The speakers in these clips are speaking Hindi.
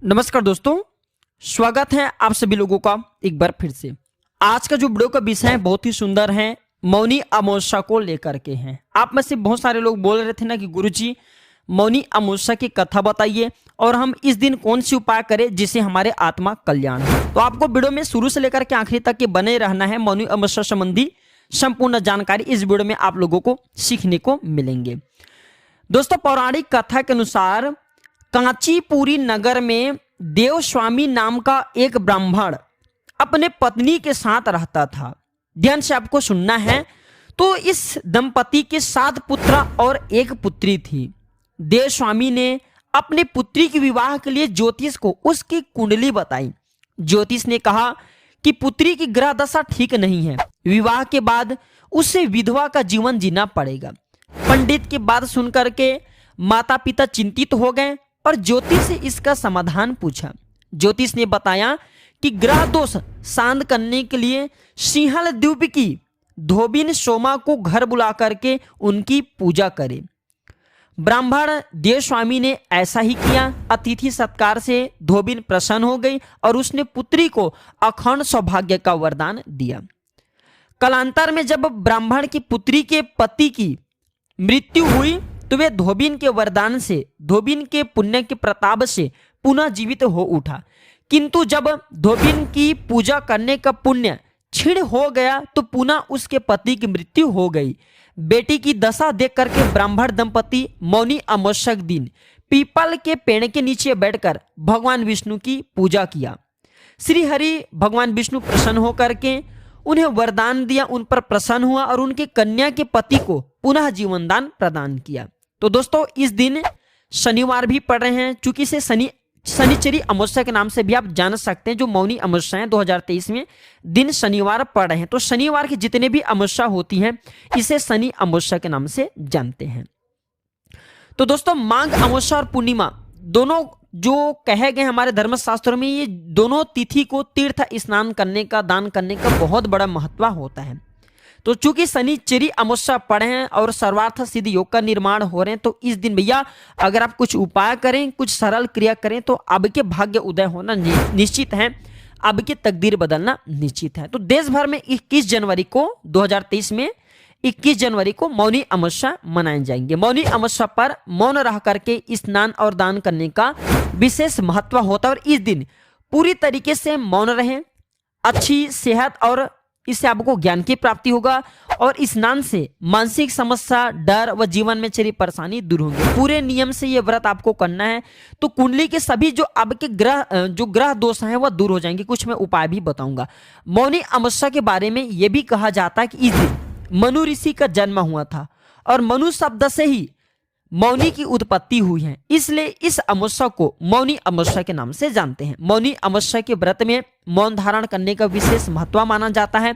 नमस्कार दोस्तों, स्वागत है आप सभी लोगों का एक बार फिर से। आज का जो वीडियो का विषय है बहुत ही सुंदर है, मौनी अमावस्या को लेकर के हैं। आप में से बहुत सारे लोग बोल रहे थे ना कि गुरुजी मौनी अमावस्या की कथा बताइए और हम इस दिन कौन सी उपाय करें जिससे हमारे आत्मा कल्याण हो। तो आपको वीडियो में शुरू से लेकर के आखिरी तक के बने रहना है। मौनी अमावस्या संबंधी संपूर्ण जानकारी इस वीडियो में आप लोगों को सीखने को मिलेंगे। दोस्तों, पौराणिक कथा के अनुसार कांचीपुरी नगर में देवस्वामी नाम का एक ब्राह्मण अपने पत्नी के साथ रहता था। ध्यान से आपको सुनना है। तो इस दंपति के 7 पुत्र और 1 पुत्री थी। देवस्वामी ने अपनी पुत्री के विवाह के लिए ज्योतिष को उसकी कुंडली बताई। ज्योतिष ने कहा कि पुत्री की ग्रह दशा ठीक नहीं है, विवाह के बाद उसे विधवा का जीवन जीना पड़ेगा। पंडित की बात सुनकर के माता पिता चिंतित हो गए और ज्योतिष से इसका समाधान पूछा। ज्योतिष ने बताया कि ग्रह दोष शांत करने के लिए सिंहल द्वीप की धोबिन सोमा को घर बुला करके उनकी पूजा करे। ब्राह्मण देवस्वामी ने ऐसा ही किया। अतिथि सत्कार से धोबिन प्रसन्न हो गई और उसने पुत्री को अखंड सौभाग्य का वरदान दिया। कालांतर में जब ब्राह्मण की पुत्री के पति की मृत्यु हुई तो वे धोबिन के वरदान से, धोबिन के पुण्य के प्रताप से पुनः जीवित हो उठा। किंतु जब धोबिन की पूजा करने का पुण्य क्षीण हो गया तो पुनः उसके पति की मृत्यु हो गई। बेटी की दशा देख करके ब्राह्मण दंपति मौनी अमावस्या के दिन पीपल के पेड़ के नीचे बैठकर भगवान विष्णु की पूजा किया। श्री हरि भगवान विष्णु प्रसन्न होकर के उन्हें वरदान दिया, उन पर प्रसन्न हुआ और उनकी कन्या के पति को पुनः जीवन दान प्रदान किया। तो दोस्तों, इस दिन शनिवार भी पड़ रहे हैं, चूंकि इसे शनिचरी अमावस्या के नाम से भी आप जान सकते हैं। जो मौनी अमावस्या है 2023 में दिन शनिवार पड़ रहे हैं, तो शनिवार की जितने भी अमावस्या होती हैं इसे शनि अमावस्या के नाम से जानते हैं। तो दोस्तों, माघ अमावस्या और पूर्णिमा दोनों जो कहे गए हमारे धर्मशास्त्रों में, ये दोनों तिथि को तीर्थ स्नान करने का, दान करने का बहुत बड़ा महत्व होता है। तो चूंकि शनिचरी अमावस्या पड़े हैं और सर्वार्थ सिद्ध योग का निर्माण हो रहे हैं, तो इस दिन भैया अगर आप कुछ उपाय करें, कुछ सरल क्रिया करें तो आपके भाग्य उदय होना निश्चित है, आपकी तकदीर बदलना निश्चित है। तो देश भर में 21 जनवरी को 2023 में 21 जनवरी को मौनी अमावस्या मनाए जाएंगे। मौनी अमावस्या पर मौन रह करके स्नान और दान करने का विशेष महत्व होता है और इस दिन पूरी तरीके से मौन रहें। अच्छी सेहत और इससे आपको ज्ञान की प्राप्ति होगा और स्नान से मानसिक समस्या, डर व जीवन में चली परेशानी दूर होंगी। पूरे नियम से ये व्रत आपको करना है तो कुंडली के सभी जो आपके ग्रह दोष हैं वह दूर हो जाएंगे। कुछ मैं उपाय भी बताऊंगा। मौनी अमावस्या के बारे में यह भी कहा जाता है कि इस दिन मनु ऋषि का जन्म हुआ था और मनु शब्द से ही मौनी की उत्पत्ति हुई है, इसलिए इस अमावस्या को मौनी अमावस्या के नाम से जानते हैं। मौनी अमावस्या के व्रत में मौन धारण करने का विशेष महत्व माना जाता है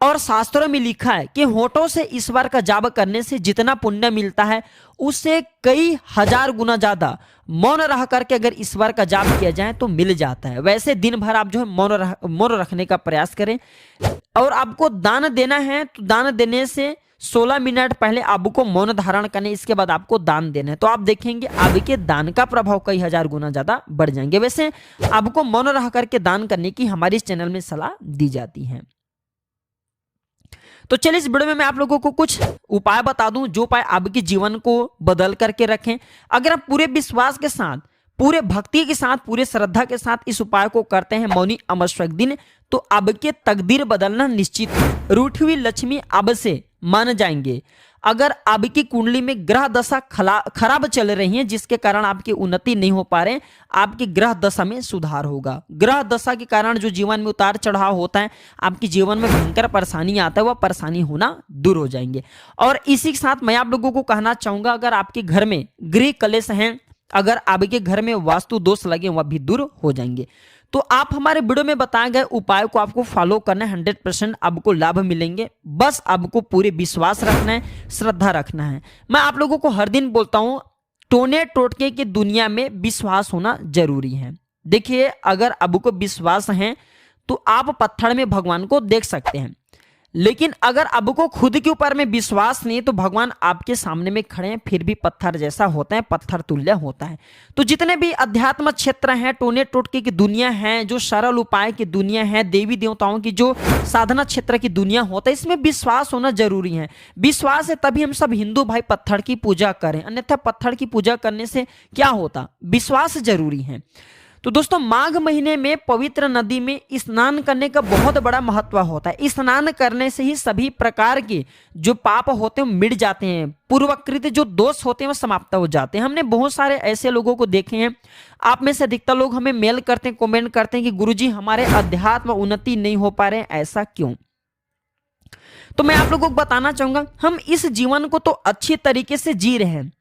और शास्त्रों में लिखा है कि होठों से ईश्वर का जाप करने से जितना पुण्य मिलता है उससे कई हजार गुना ज्यादा मौन रह करके अगर ईश्वर का जाप किया जाए तो मिल जाता है। वैसे दिन भर आप जो है मौन रखने का प्रयास करें और आपको दान देना है तो दान देने से 16 मिनट पहले आपको मौन धारण करने, इसके बाद आपको दान देना है। तो आप देखेंगे आपके दान का प्रभाव कई हजार गुना ज्यादा बढ़ जाएंगे। वैसे आपको मौन रह करके दान करने की हमारे इस चैनल में सलाह दी जाती है। तो चलिए इस वीडियो में मैं आप लोगों को कुछ उपाय बता दूं जो उपाय आपके जीवन को बदल करके रखें। अगर आप पूरे विश्वास के साथ, पूरे भक्ति के साथ, पूरे श्रद्धा के साथ इस उपाय को करते हैं मौनी अमावस्या के दिन, तो आपके तकदीर बदलना निश्चित है। रूठी हुई लक्ष्मी अब से मान जाएंगे। अगर आपकी कुंडली में ग्रह दशा खराब चल रही है जिसके कारण आपकी उन्नति नहीं हो पा रहे, आपकी ग्रह दशा में सुधार होगा। ग्रह दशा के कारण जो जीवन में उतार चढ़ाव होता है, आपके जीवन में भयंकर परेशानी आता है, वह परेशानी होना दूर हो जाएंगे। और इसी के साथ मैं आप लोगों को कहना चाहूंगा, अगर आपके घर में गृह कलेश हैं, अगर आपके घर में वास्तु दोष लगे, वह भी दूर हो जाएंगे। तो आप हमारे वीडियो में बताए गए उपाय को आपको फॉलो करना है, 100% आपको लाभ मिलेंगे। बस आपको पूरे विश्वास रखना है, श्रद्धा रखना है। मैं आप लोगों को हर दिन बोलता हूं, टोने टोटके की दुनिया में विश्वास होना जरूरी है। देखिए, अगर आपको विश्वास है तो आप पत्थर में भगवान को देख सकते हैं, लेकिन अगर आपको खुद के ऊपर में विश्वास नहीं है तो भगवान आपके सामने में खड़े हैं फिर भी पत्थर जैसा होता है, पत्थर तुल्य होता है। तो जितने भी अध्यात्म क्षेत्र हैं, टोने टोटके की दुनिया है, जो सरल उपाय की दुनिया है, देवी देवताओं की जो साधना क्षेत्र की दुनिया होता है, इसमें विश्वास होना जरूरी है। विश्वास है तभी हम सब हिंदू भाई पत्थर की पूजा करें, अन्यथा पत्थर की पूजा करने से क्या होता, विश्वास जरूरी है। तो दोस्तों माघ महीने में पवित्र नदी में स्नान करने का बहुत बड़ा महत्व होता है। स्नान करने से ही सभी प्रकार के जो पाप होते हैं वो मिट जाते हैं, पूर्वकृत जो दोष होते हैं वो समाप्त हो जाते हैं। हमने बहुत सारे ऐसे लोगों को देखे हैं, आप में से अधिकतर लोग हमें मेल करते हैं, कमेंट करते हैं कि गुरुजी हमारे अध्यात्म उन्नति नहीं हो पा रहे हैं, ऐसा क्यों। तो मैं आप लोगों को बताना चाहूंगा, हम इस जीवन को तो अच्छी तरीके से जी रहे हैं,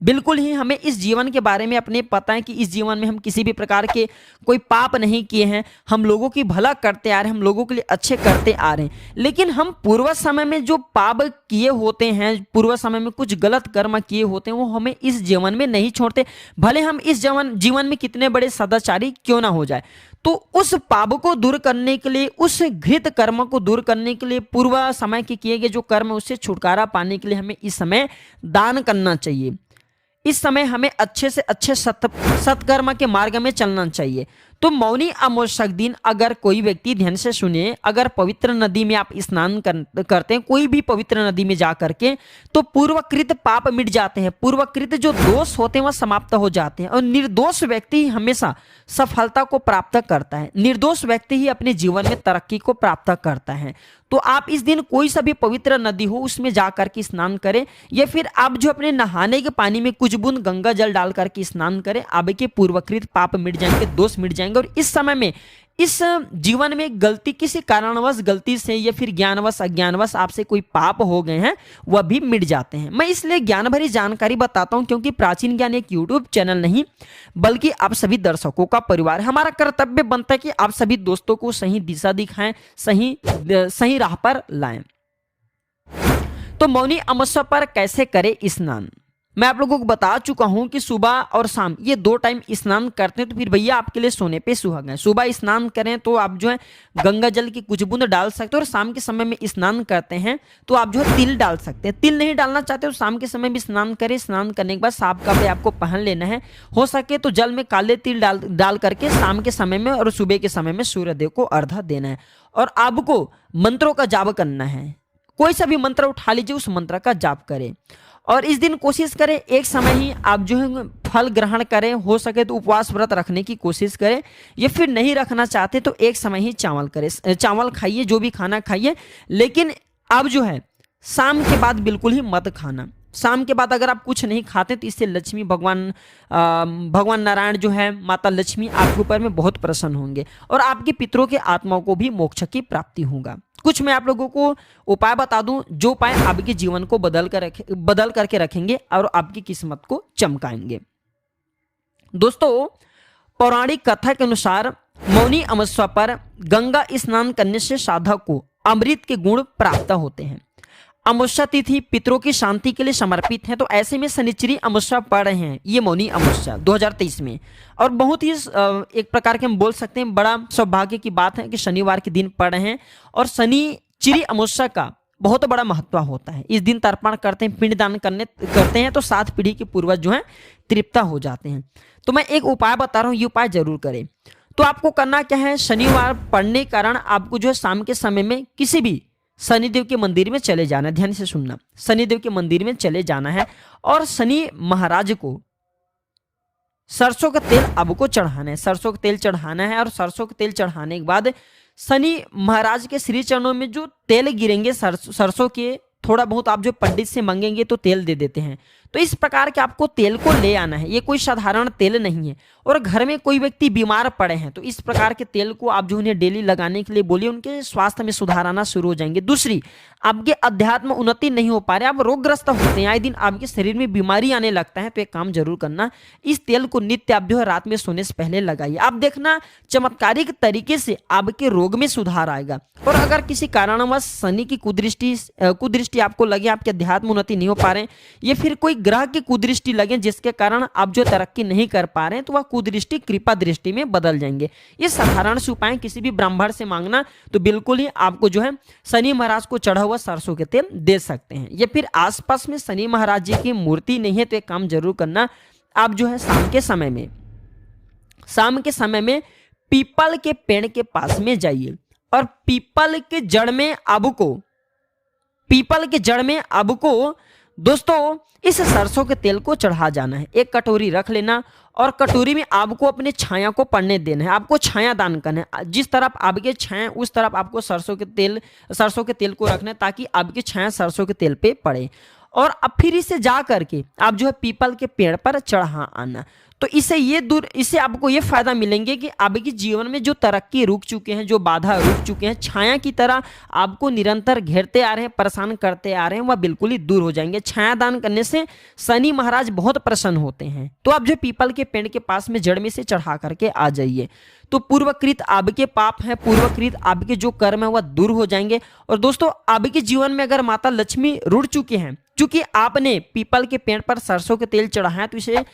बिल्कुल ही हमें इस जीवन के बारे में अपने पता है कि इस जीवन में हम किसी भी प्रकार के कोई पाप नहीं किए हैं, हम लोगों की भला करते आ रहे हैं, हम लोगों के लिए अच्छे करते आ रहे हैं। लेकिन हम पूर्व समय में जो पाप किए होते हैं, पूर्व समय में कुछ गलत कर्म किए होते हैं, वो हमें इस जीवन में नहीं छोड़ते, भले हम इस जीवन में कितने बड़े सदाचारी क्यों ना हो जाए। तो उस पाप को दूर करने के लिए, उस घृत कर्म को दूर करने के लिए, पूर्व समय के किए गए जो कर्म उससे छुटकारा पाने के लिए हमें इस समय दान करना चाहिए। इस समय हमें अच्छे से अच्छे सत्कर्म के मार्ग में चलना चाहिए। तो मौनी अमावस्या दिन अगर कोई व्यक्ति, ध्यान से सुनिए, अगर पवित्र नदी में आप स्नान करते हैं, कोई भी पवित्र नदी में जा करके, तो पूर्वकृत पाप मिट जाते हैं, पूर्वकृत जो दोष होते हैं वह समाप्त हो जाते हैं और निर्दोष व्यक्ति ही हमेशा सफलता को प्राप्त करता है, निर्दोष व्यक्ति ही अपने जीवन में तरक्की को प्राप्त करता है। तो आप इस दिन कोई सा भी पवित्र नदी हो उसमें जा करके स्नान करें, या फिर आप जो अपने नहाने के पानी में कुछ बूंद गंगा जल डाल करके स्नान करें, आपके पूर्वकृत पाप मिट जाएंगे, दोष मिट जाएंगे। और इस समय में, इस जीवन में गलती, किसी कारणवश गलती से या फिर ज्ञानवश अज्ञानवश आपसे कोई पाप हो गए हैं, वह भी मिट जाते हैं। मैं इसलिए ज्ञान भरी जानकारी बताता हूं क्योंकि प्राचीन ज्ञान एक यूट्यूब चैनल नहीं बल्कि आप सभी दर्शकों का परिवार है। हमारा कर्तव्य बनता है कि आप सभी दोस्तों को सही दिशा दिखाएं, सही राह पर लाएं। तो मौनी अमावस्या पर कैसे करें स्नान, मैं आप लोगों को बता चुका हूं कि सुबह और शाम ये 2 टाइम स्नान करते हैं तो फिर भैया आपके लिए सोने पे सुहागा है। सुबह स्नान करें तो आप जो है गंगा जल की कुछ बूंद डाल सकते हो, और शाम के समय में स्नान करते हैं तो आप जो है तिल डाल सकते हैं। तिल नहीं डालना चाहते तो शाम के समय भी स्नान करें, स्नान करने के बाद साफ कपड़े आपको पहन लेना है, हो सके तो जल में काले तिल डाल करके शाम के समय में और सुबह के समय में सूर्यदेव को अर्घ्य देना है। और आपको मंत्रों का जाप करना है, कोई सा भी मंत्र उठा लीजिए, उस मंत्र का जाप करें। और इस दिन कोशिश करें एक समय ही आप जो है फल ग्रहण करें, हो सके तो उपवास व्रत रखने की कोशिश करें, या फिर नहीं रखना चाहते तो एक समय ही चावल करें, चावल खाइए, जो भी खाना खाइए, लेकिन अब जो है शाम के बाद बिल्कुल ही मत खाना। शाम के बाद अगर आप कुछ नहीं खाते तो इससे लक्ष्मी भगवान नारायण जो है, माता लक्ष्मी आपके ऊपर में बहुत प्रसन्न होंगे और आपके पितरों के आत्माओं को भी मोक्ष की प्राप्ति होगा। कुछ मैं आप लोगों को उपाय बता दूं, जो उपाय आपके जीवन को बदल करके रखेंगे और आपकी किस्मत को चमकाएंगे। दोस्तों पौराणिक कथा के अनुसार मौनी अमावस्या पर गंगा स्नान करने से साधक को अमृत के गुण प्राप्त होते हैं। अमावस्या तिथि पितरों की शांति के लिए समर्पित है, तो ऐसे में शनिचरी अमावस्या पड़ रहे हैं ये मौनी अमावस्या 2023 में, और बहुत ही एक प्रकार के हम बोल सकते हैं बड़ा सौभाग्य की बात है कि शनिवार के दिन पड़ रहे हैं। और शनिचरी अमावस्या का बहुत बड़ा महत्व होता है। इस दिन तर्पण करते हैं, पिंडदान करते हैं तो 7 पीढ़ी के पूर्वज जो है तृप्त हो जाते हैं। तो मैं एक उपाय बता रहा हूँ, ये उपाय जरूर करें। तो आपको करना क्या है, शनिवार पड़ने के कारण आपको जो है शाम के समय में किसी भी शनिदेव के मंदिर में चले जाना है। ध्यान से सुनना, शनिदेव के मंदिर में चले जाना है और शनि महाराज को सरसों का तेल आपको चढ़ाना है, सरसों का तेल चढ़ाना है। और सरसों का तेल चढ़ाने के बाद शनि महाराज के श्री चरणों में जो तेल गिरेंगे सरसों के, थोड़ा बहुत आप जो पंडित से मांगेंगे तो तेल दे देते हैं। तो इस प्रकार के आपको तेल को ले आना है, ये कोई साधारण तेल नहीं है। और घर में कोई व्यक्ति बीमार पड़े हैं तो इस प्रकार के तेल को आप जो उन्हें डेली लगाने के लिए बोलिए, उनके स्वास्थ्य में सुधार आना शुरू हो जाएंगे। दूसरी, आपके अध्यात्म उन्नति नहीं हो पा रहे, आप रोगग्रस्त होते हैं, आए दिन आपके शरीर में बीमारी आने लगता है, तो एक काम जरूर करना, इस तेल को नित्य आप जो है रात में सोने से पहले लगाइए। आप देखना चमत्कारिक तरीके से आपके रोग में सुधार आएगा। और अगर किसी कारणवश शनि की कुदृष्टि आपको लगे, आपके अध्यात्म उन्नति नहीं हो पा रहे, या फिर कोई ग्रह की कुदृष्टि लगे जिसके कारण आप जो तरक्की नहीं कर पा रहे हैं तो वह कुदृष्टि कृपा दृष्टि में बदल जाएंगे। ये साधारण से उपाय किसी भी ब्राह्मण से मांगना तो बिल्कुल ही आपको जो है शनि महाराज को चढ़ा हुआ सरसों के तेल दे सकते हैं। या फिर आसपास में शनि महाराज जी की मूर्ति नहीं है तो एक काम जरूर करना, आप जो है शाम के समय में पीपल के पेड़ के पास में जाइए और पीपल के जड़ में आपको दोस्तों इस सरसों के तेल को चढ़ा जाना है। एक कटोरी रख लेना और कटोरी में आपको अपने छाया को पड़ने देना है, आपको छाया दान करना है। जिस तरफ आपके छाया उस तरफ आपको सरसों के तेल को रखना है ताकि आपकी छाया सरसों के तेल पे पड़े। और अब फिर इसे जा करके आप जो है पीपल के पेड़ पर चढ़ा आना। तो इससे आपको ये फायदा मिलेंगे कि आपके जीवन में जो तरक्की रुक चुके हैं, जो बाधा रुक चुके हैं, छाया की तरह आपको निरंतर घेरते आ रहे हैं, परेशान करते आ रहे हैं, वह बिल्कुल ही दूर हो जाएंगे। छाया दान करने से शनि महाराज बहुत प्रसन्न होते हैं। तो आप जो पीपल के पेड़ के पास में जड़ में से चढ़ा करके आ जाइए। तो पूर्वकृत आपके पाप हैं, पूर्वकृत आपके जो कर्म है वह दूर हो जाएंगे। और दोस्तों आपके जीवन में अगर माता लक्ष्मी रुड़ चुके हैं, क्योंकि आपने पीपल के पेड़ पर सरसों के तेल चढ़ाया, तो इसे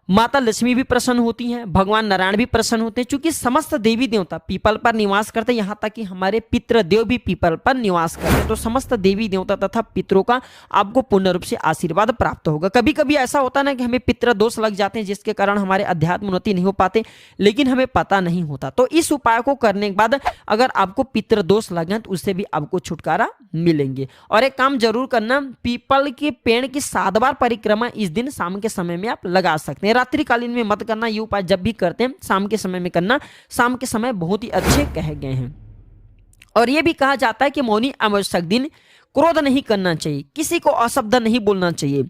माता लक्ष्मी भी प्रसन्न होती हैं, भगवान नारायण भी प्रसन्न होते हैं, क्योंकि समस्त देवी देवता पीपल पर निवास करते हैं। यहाँ तक कि हमारे पितृदेव भी पीपल पर निवास करते हैं। तो समस्त देवी देवता तथा पितरों का आपको पूर्ण रूप से आशीर्वाद प्राप्त होगा। कभी कभी ऐसा होता है ना कि हमें पितृ दोष लग जाते हैं जिसके कारण हमारे अध्यात्म उन्नति नहीं हो पाते, लेकिन हमें पता नहीं होता। तो इस उपाय को करने के बाद अगर आपको पितृ दोष लगे तो उससे भी आपको छुटकारा मिलेंगे। और एक काम जरूर करना, पीपल के पेड़ की 7 बार परिक्रमा इस दिन शाम के समय में आप लगा सकते हैं। रात्रिकालीन में मत करना, ये उपाय जब भी करते हैं शाम के समय में करना। शाम के समय बहुत ही अच्छे कहे गए हैं। और यह भी कहा जाता है कि मौनी अमावस्या दिन क्रोध नहीं करना चाहिए, किसी को अशब्द नहीं बोलना चाहिए।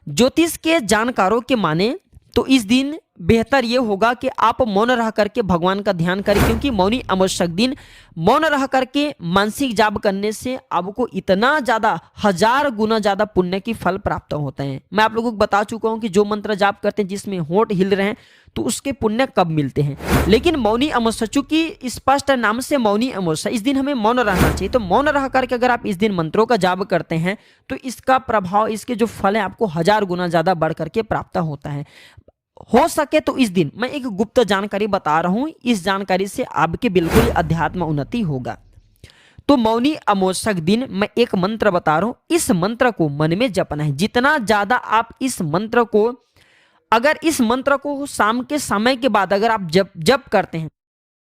ज्योतिष के जानकारों के माने तो इस दिन बेहतर यह होगा कि आप मौन रह करके भगवान का ध्यान करें, क्योंकि मौनी अमावस्या दिन मौन रह करके मानसिक जाप करने से आपको इतना ज्यादा 1000 गुना ज्यादा पुण्य की फल प्राप्त होते हैं। मैं आप लोगों को बता चुका हूं कि जो मंत्र जाप करते हैं जिसमें होंठ हिल रहे हैं तो उसके पुण्य कब मिलते हैं। लेकिन मौनी अमावस्या, चूंकि स्पष्ट नाम से मौनी अमावस्या, इस दिन हमें मौन रहना चाहिए। तो मौन रह करके अगर आप इस दिन मंत्रों का जाप करते हैं तो इसका प्रभाव, इसके जो फल है आपको 1000 गुना ज्यादा बढ़ करके प्राप्त होता है। हो सके तो इस दिन मैं एक गुप्त जानकारी बता रहा हूं, इस जानकारी से आपके बिल्कुल अध्यात्म उन्नति होगा। तो मौनी अमावस्या दिन मैं एक मंत्र बता रहा हूं, इस मंत्र को मन में जपना है। जितना ज्यादा आप इस मंत्र को शाम के समय के बाद अगर आप जप करते हैं,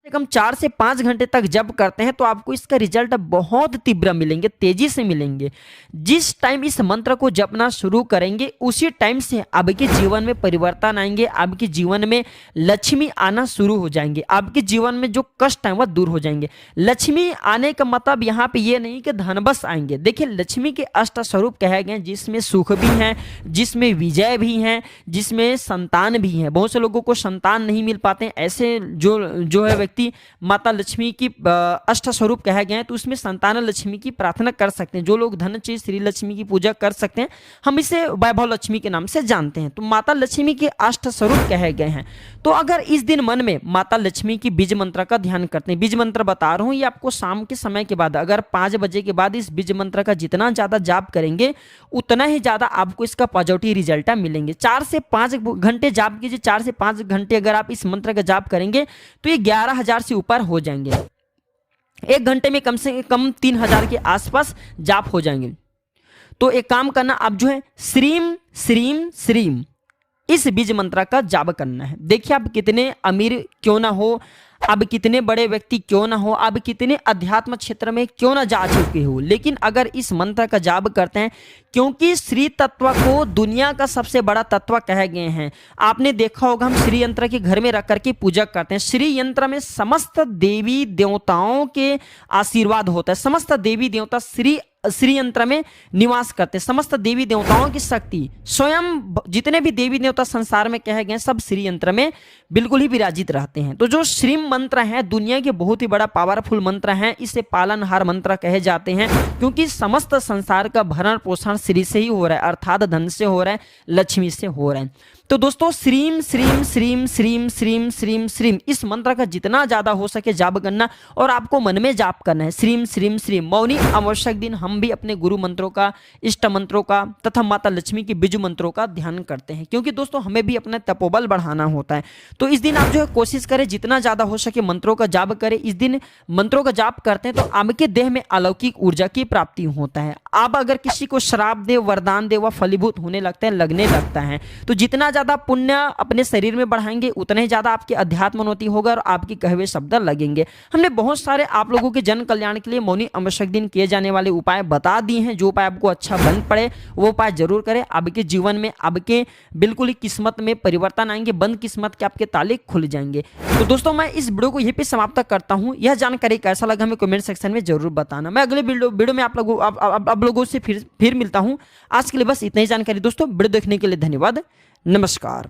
कम 4 से 5 घंटे तक जप करते हैं, तो आपको इसका रिजल्ट बहुत तीव्र मिलेंगे, तेजी से मिलेंगे। जिस टाइम इस मंत्र को जपना शुरू करेंगे उसी टाइम से आपके जीवन में परिवर्तन आएंगे, आपके जीवन में लक्ष्मी आना शुरू हो जाएंगे, आपके जीवन में जो कष्ट है वह दूर हो जाएंगे। लक्ष्मी आने का मतलब यहाँ पे ये नहीं कि धन बस आएंगे। देखिए लक्ष्मी के अष्ट स्वरूप कहे गए, जिसमें सुख भी है, जिसमें विजय भी है, जिसमें संतान भी है। बहुत से लोगों को संतान नहीं मिल पाते हैं, ऐसे जो है माता लक्ष्मी की अष्ट स्वरूप कहे गए हैं, तो उसमें संतान लक्ष्मी की प्रार्थना कर सकते हैं। जो लोग धन चाहिए श्री लक्ष्मी की पूजा कर सकते हैं, हम इसे वैभव लक्ष्मी के नाम से जानते हैं। तो माता लक्ष्मी के अष्ट स्वरूप कहे गए हैं। तो अगर इस दिन मन में माता लक्ष्मी की बीज मंत्र का ध्यान करते हैं, बीज मंत्र बता रहा हूं ये आपको शाम के समय के बाद, अगर 5 बजे के बाद इस बीज मंत्र का जितना ज्यादा जाप करेंगे उतना ही ज्यादा आपको इसका पॉजिटिव रिजल्ट मिलेंगे। 4 से 5 घंटे जाप कीजिए, 4 से 5 घंटे अगर आप इस मंत्र का जाप करेंगे तो ये 11,000 से ऊपर हो जाएंगे। 1 घंटे में कम से कम 3,000 के आसपास जाप हो जाएंगे। तो एक काम करना, आप जो है श्रीम श्रीम श्रीम इस बीज मंत्र का जाप करना है। देखिए आप कितने अमीर क्यों ना हो, अब कितने बड़े व्यक्ति क्यों ना हो, अब कितने अध्यात्म क्षेत्र में क्यों ना जा चुके हो, लेकिन अगर इस मंत्र का जाप करते हैं, क्योंकि श्री तत्व को दुनिया का सबसे बड़ा तत्व कहे गए हैं। आपने देखा होगा हम श्री यंत्र के घर में रख करके पूजा करते हैं। श्री यंत्र में समस्त देवी देवताओं के आशीर्वाद होता है। समस्त देवी देवता श्री यंत्र में निवास करते हैं। समस्त देवी देवताओं की शक्ति, स्वयं जितने भी देवी देवता संसार में कहे गए सब श्री यंत्र में बिल्कुल ही विराजित रहते हैं। तो जो श्री मंत्र है दुनिया के बहुत ही बड़ा पावरफुल मंत्र है, इसे पालनहार मंत्र कहे जाते हैं, क्योंकि समस्त संसार का भरण पोषण श्री से ही हो रहा है, अर्थात धन से हो रहा है, लक्ष्मी से हो रहा है। तो दोस्तों श्रीम श्रीम श्रीम श्रीम श्रीम श्रीम श्रीम इस मंत्र का जितना ज्यादा हो सके जाप करना और आपको मन में जाप करना है। श्रीम श्रीम श्रीम। मौनी अमावस्या दिन हम भी अपने गुरु मंत्रों का, इष्ट मंत्रों का तथा माता लक्ष्मी के बीजू मंत्रों का ध्यान करते हैं, क्योंकि दोस्तों हमें भी अपना तपोबल बढ़ाना होता है। तो इस दिन आप जो है कोशिश करें जितना ज्यादा हो सके मंत्रों का जाप करें। इस दिन मंत्रों का जाप करते हैं तो आपके देह में अलौकिक ऊर्जा की प्राप्ति होता है। आप अगर किसी को श्राप दे, वरदान दे, वह फलीभूत होने लगता है, लगने लगता है। तो जितना ज्यादा पुण्य अपने शरीर में बढ़ाएंगे उतना ही ज्यादा आपकी अध्यात्मोन्नति होगा और आपकी कहे हुए शब्द लगेंगे। हमने बहुत सारे आप लोगों के जन कल्याण के लिए मौनी अमावस्या दिन किए जाने वाले उपाय बता दिए हैं। जो उपाय आपको अच्छा बन पड़े वो उपाय जरूर करें। आपके जीवन में आपके बिल्कुल ही किस्मत में परिवर्तन आएंगे, बंद किस्मत के आपके ताले खुल जाएंगे। तो दोस्तों मैं इस वीडियो को यहीं पे समाप्त करता हूं। यह जानकारी कैसा लगा हमें कमेंट सेक्शन में जरूर बताना। मैं अगले वीडियो में आप लोगों से फिर मिलता हूं। आज के लिए बस इतना ही जानकारी दोस्तों। वीडियो देखने के लिए धन्यवाद। नमस्कार।